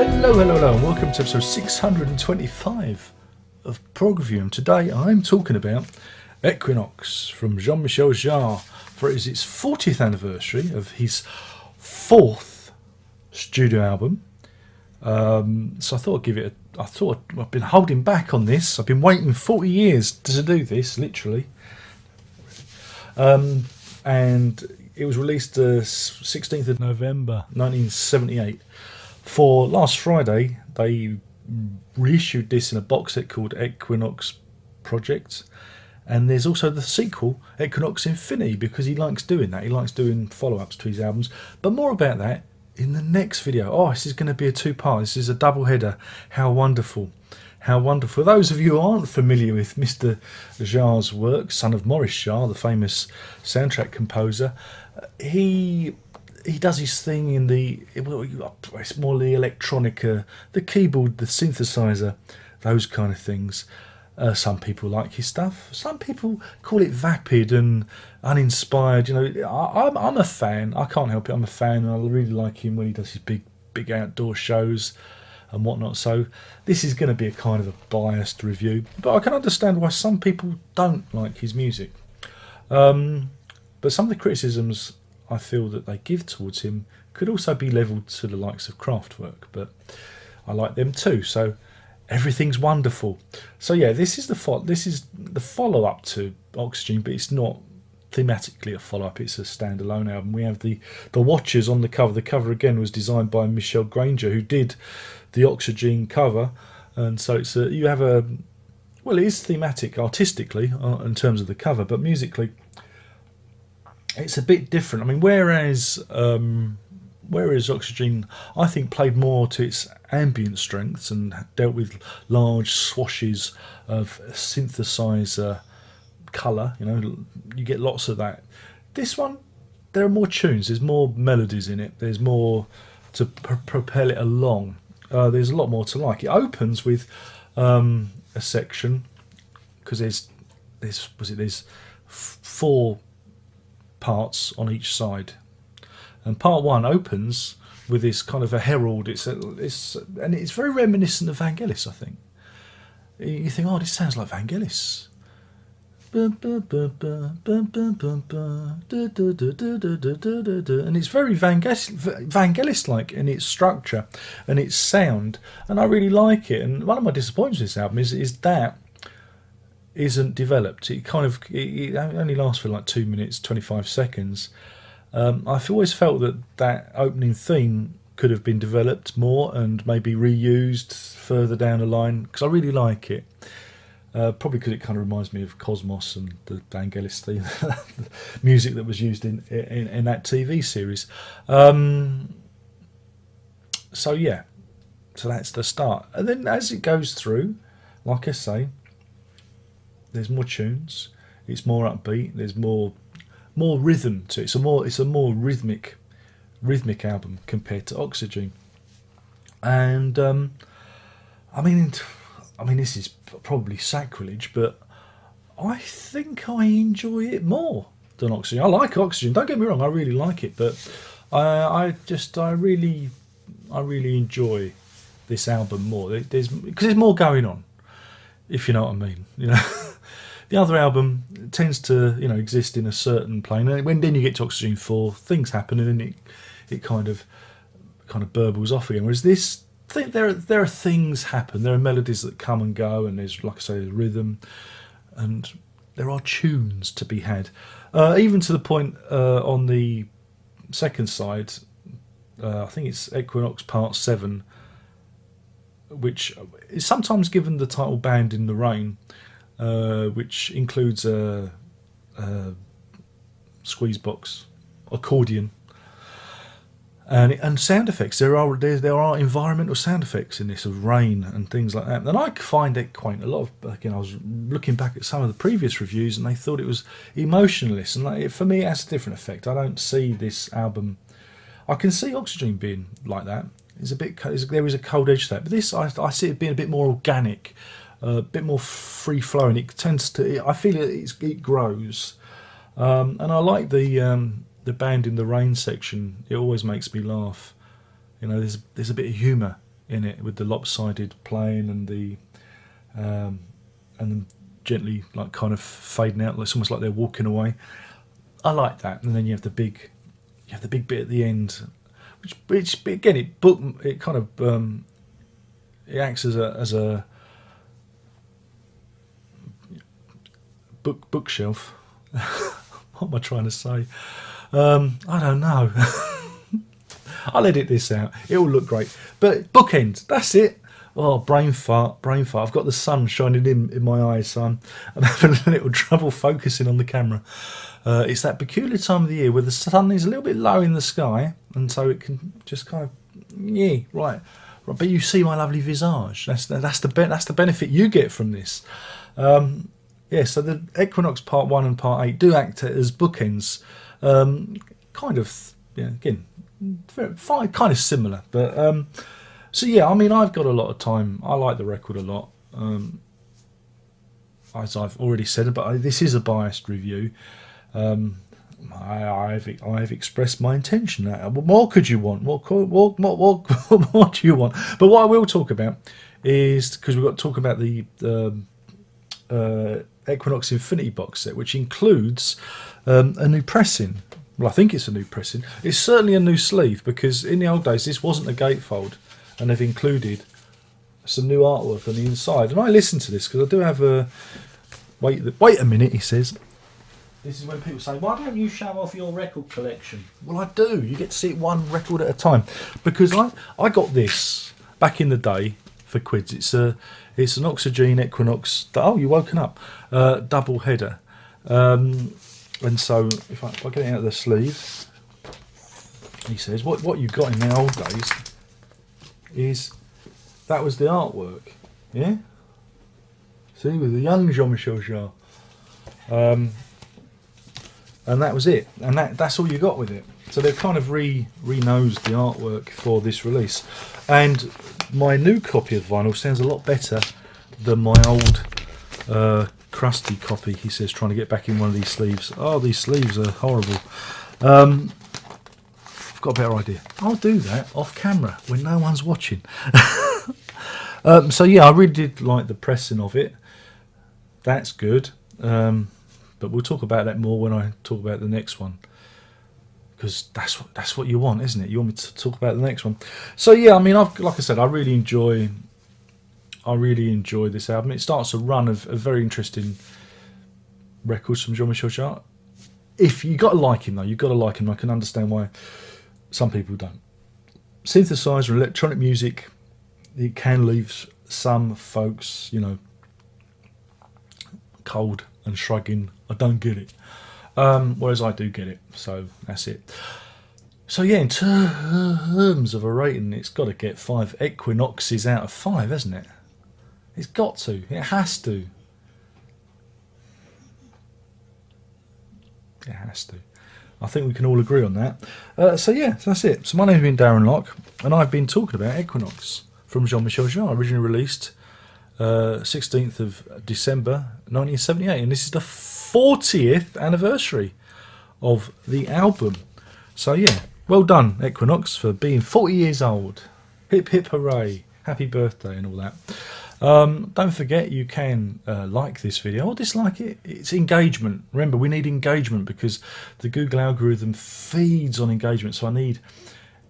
Hello, and welcome to episode 625 of Prog Review. And today I'm talking about Exquinoxe from Michel Jarre, for it is its 40th anniversary of his fourth studio album. So I thought I'd give it I've been holding back on this. I've been waiting 40 years to do this, literally. And it was released the 16th of November 1978. For last Friday, they reissued this in a box set called Exquinoxe Project. And there's also the sequel, Exquinoxe Infinity, because he likes doing that. He likes doing follow-ups to his albums. But more about that in the next video. Oh, this is going to be a two-part. This is a double-header. How wonderful. How wonderful. For those of you who aren't familiar with Mr. Jarre's work, son of Maurice Jarre, the famous soundtrack composer, he does his thing in it's more the electronica, the keyboard, the synthesizer, those kind of things. Some people like his stuff. Some people call it vapid and uninspired. You know, I'm a fan. I can't help it. I'm a fan, and I really like him when he does his big outdoor shows and whatnot. So this is going to be a kind of a biased review, but I can understand why some people don't like his music. But some of the criticisms I feel that they give towards him could also be levelled to the likes of Kraftwerk, but I like them too. So everything's wonderful. So yeah, this is the follow-up to Oxygen, but it's not thematically a follow-up. It's a standalone album. We have the Watchers on the cover. The cover again was designed by Michel, who did the Oxygen cover, and so it's it is thematic artistically in terms of the cover, but musically it's a bit different. I mean, whereas Oxygen, I think, played more to its ambient strengths and dealt with large swashes of synthesizer colour. You know, you get lots of that. This one, there are more tunes. There's more melodies in it. There's more to propel it along. There's a lot more to like. It opens with a section, because there's four parts on each side, and part one opens with this kind of a herald. It's very reminiscent of Vangelis. I think you think, oh, this sounds like Vangelis, and it's very Vangelis-like in its structure and its sound, and I really like it. And one of my disappointments with this album is that isn't developed. It only lasts for like 2 minutes 25 seconds. I've always felt that opening theme could have been developed more and maybe reused further down the line, because I really like it. Probably because it kind of reminds me of Cosmos and the Vangelis theme, music that was used in that TV series. So yeah, so that's the start, and then as it goes through, like I say, there's more tunes. It's more upbeat. There's more rhythm to it. It's a more rhythmic album compared to Oxygen. And I mean, this is probably sacrilege, but I think I enjoy it more than Oxygen. I like Oxygen. Don't get me wrong. I really like it, but I really enjoy this album more. Because there's more going on, if you know what I mean. You know. The other album tends to, exist in a certain plane, and then you get to Oxygen 4, things happen, and then it kind of burbles off again. Whereas this, there are things happen, there are melodies that come and go, and there's, like I say, there's rhythm, and there are tunes to be had. Even to the point on the second side, I think it's Exquinoxe Part 7, which is sometimes given the title Band in the Rain. Which includes a squeeze box, accordion, and sound effects. There are environmental sound effects in this, of rain and things like that. And I find it quaint. I was looking back at some of the previous reviews, and they thought it was emotionless. And for me, it has a different effect. I don't see this album. I can see Oxygen being like that. There is a cold edge to that, but this I see it being a bit more organic. A bit more free flowing. I feel it grows, and I like the Band in the Rain section. It always makes me laugh. There's a bit of humour in it with the lopsided playing and the and them gently like kind of fading out. It's almost like they're walking away. I like that. And then you have the big bit at the end, which again it kind of it acts as a bookshelf. What am I trying to say? I don't know. I'll edit this out. It will look great. But bookends, that's it. Oh, brain fart. I've got the sun shining in my eyes, so I'm having a little trouble focusing on the camera. It's that peculiar time of the year where the sun is a little bit low in the sky, and so it can just kind of, yeah, right. But you see my lovely visage. That's the benefit you get from this. Yeah, so the Exquinoxe Part 1 and Part 8 do act as bookends. Kind of, yeah, again, kind of similar. But so yeah, I mean, I've got a lot of time. I like the record a lot. As I've already said, but this is a biased review. I've expressed my intention. What more could you want? What do you want? But what I will talk about is, because we've got to talk about the Exquinoxe Infinity box set, which includes a new pressing. Well, I think it's a new pressing. It's certainly a new sleeve, because in the old days this wasn't a gatefold, and they've included some new artwork on the inside. And I listened to this because I do have a wait a minute, he says. This is when people say, why don't you show off your record collection? Well, I do. You get to see it one record at a time, because I got this back in the day for quids. It's an Oxygen Exquinoxe. Oh, you're woken up. Double header. And so if I get it out of the sleeve, he says what you got in the old days is that was the artwork. Yeah. See, with the young Jean-Michel Jarre. And that was it, and that's all you got with it. So they've kind of re-nosed the artwork for this release, and my new copy of vinyl sounds a lot better than my old crusty copy. He says, trying to get back in one of these sleeves. Oh, these sleeves are horrible. I've got a better idea. I'll do that off camera when no one's watching. So yeah, I really did like the pressing of it. That's good. But we'll talk about that more when I talk about the next one, because that's what you want, isn't it? You want me to talk about the next one. So yeah, I mean, like I said, I really enjoy this album. It starts a run of very interesting records from Jean-Michel Jarre. If you got to like him, though, you've got to like him. I can understand why some people don't. Synthesizer and electronic music, it can leave some folks, you know, cold and shrugging. I don't get it, whereas I do get it, so that's it. So yeah, in terms of a rating, it's got to get 5 Exquinoxes out of 5, hasn't it? It's got to. It has to. It has to. I think we can all agree on that. So yeah, so that's it. So my name's been Darren Locke, and I've been talking about Exquinoxe from Jean-Michel Jarre, originally released 16th of December 1978, and this is the 40th anniversary of the album. So yeah, well done Exquinoxe for being 40 years old. Hip hip hooray, happy birthday and all that. Don't forget, you can like this video or dislike it. It's engagement. Remember, we need engagement because the Google algorithm feeds on engagement, so I need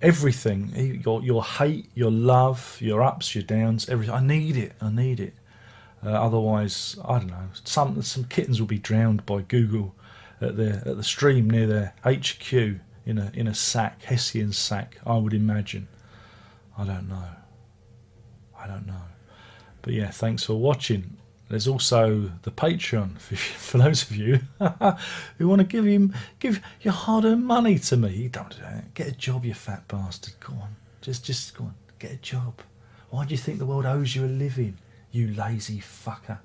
everything, your hate, your love, your ups, your downs, everything. I need it. Otherwise, I don't know, some kittens will be drowned by Google at the stream near their HQ in a sack, Hessian sack, I would imagine. I don't know. But yeah, thanks for watching. There's also the Patreon for those of you who want to give your hard-earned money to me. Don't do that. Get a job, you fat bastard. Go on, just go on, get a job. Why do you think the world owes you a living, you lazy fucker?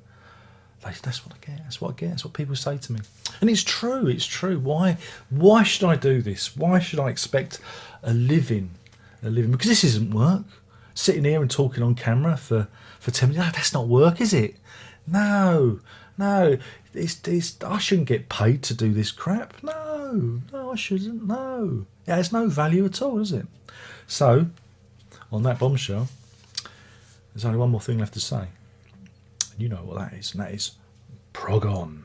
That's what I get. That's what I get. That's what people say to me, and it's true. It's true. Why should I do this? Why should I expect a living? Because this isn't work. Sitting here and talking on camera for 10 minutes. No, that's not work, is it? No. It's I shouldn't get paid to do this crap. No, I shouldn't. No, it has no value at all, does it? So, on that bombshell, There's only one more thing left to say. And you know what that is, and that is Prog on.